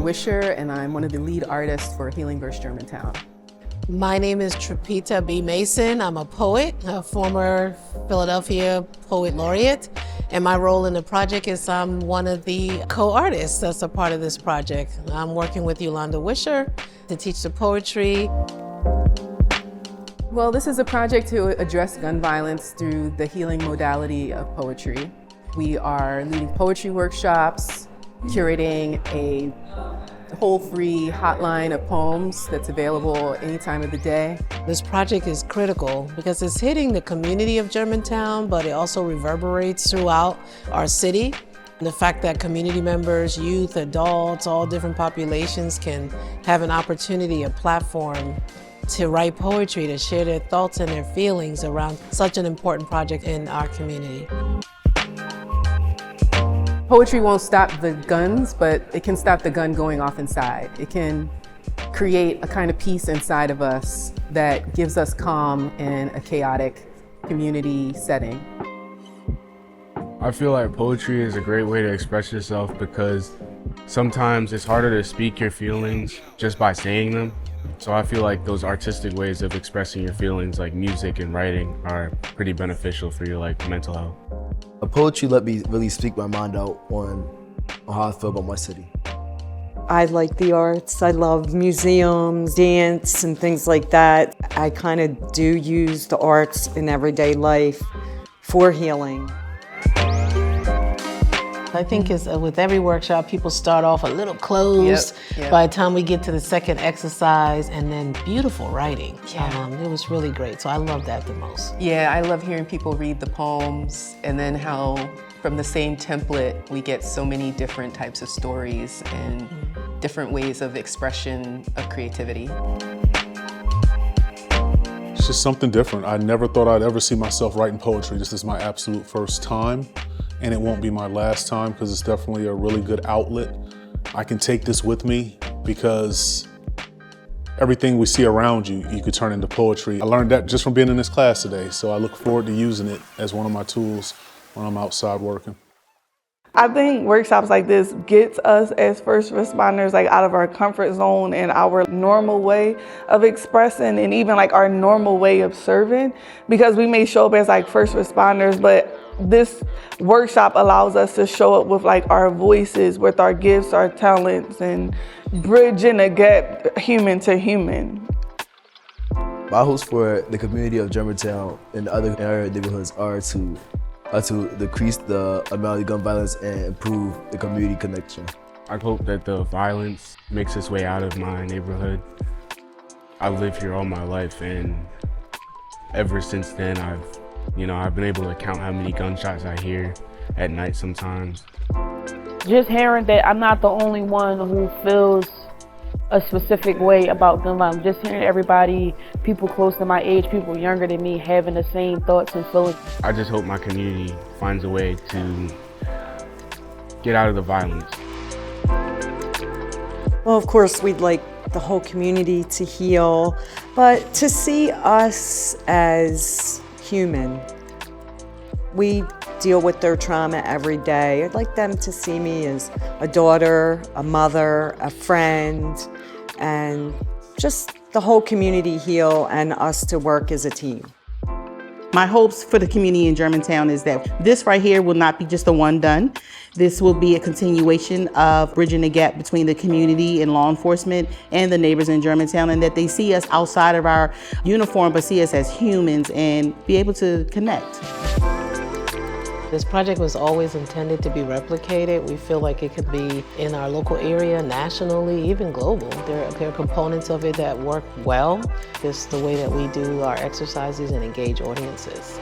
Wisher, and I'm one of the lead artists for Healing Verse Germantown. My name is Trapeta B. Mayson. I'm a poet, a former Philadelphia Poet Laureate, and my role in the project is I'm one of the co-artists that's a part of this project. I'm working with Yolanda Wisher to teach the poetry. Well, this is a project to address gun violence through the healing modality of poetry. We are leading poetry workshops, curating a whole free hotline of poems that's available any time of the day. This project is critical because it's hitting the community of Germantown, but it also reverberates throughout our city. And the fact that community members, youth, adults, all different populations can have an opportunity, a platform to write poetry, to share their thoughts and their feelings around such an important project in our community. Poetry won't stop the guns, but it can stop the gun going off inside. It can create a kind of peace inside of us that gives us calm in a chaotic community setting. I feel like poetry is a great way to express yourself because sometimes it's harder to speak your feelings just by saying them. So I feel like those artistic ways of expressing your feelings, like music and writing, are pretty beneficial for your mental health. Poetry let me really speak my mind out on how I feel about my city. I like the arts. I love museums, dance, and things like that. I kind of do use the arts in everyday life for healing. I think it's, with every workshop, people start off a little closed. Yep. By the time we get to the second exercise, and then beautiful writing. Yeah. It was really great, so I love that the most. Yeah, I love hearing people read the poems, and then how from the same template we get so many different types of stories and different ways of expression of creativity. It's just something different. I never thought I'd ever see myself writing poetry. This is my absolute first time, and it won't be my last time because it's definitely a really good outlet. I can take this with me because everything we see around you, you could turn into poetry. I learned that just from being in this class today, so I look forward to using it as one of my tools when I'm outside working. I think workshops like this gets us as first responders out of our comfort zone and our normal way of expressing, and even our normal way of serving, because we may show up as first responders, but this workshop allows us to show up with our voices, with our gifts, our talents, and bridging a gap human to human. My hopes for the community of Germantown and the other area neighborhoods are to decrease the amount of gun violence and improve the community connection. I hope that the violence makes its way out of my neighborhood. I've lived here all my life, and ever since then I've been able to count how many gunshots I hear at night sometimes. Just hearing that I'm not the only one who feels a specific way about gun violence. Just hearing everybody, people close to my age, people younger than me, having the same thoughts and feelings. I just hope my community finds a way to get out of the violence. Well, of course, we'd like the whole community to heal, but to see us as human. We deal with their trauma every day. I'd like them to see me as a daughter, a mother, a friend, and just the whole community heal and us to work as a team. My hopes for the community in Germantown is that this right here will not be just a one done. This will be a continuation of bridging the gap between the community and law enforcement and the neighbors in Germantown, and that they see us outside of our uniform, but see us as humans and be able to connect. This project was always intended to be replicated. We feel like it could be in our local area, nationally, even global. There are components of it that work well. Just the way that we do our exercises and engage audiences.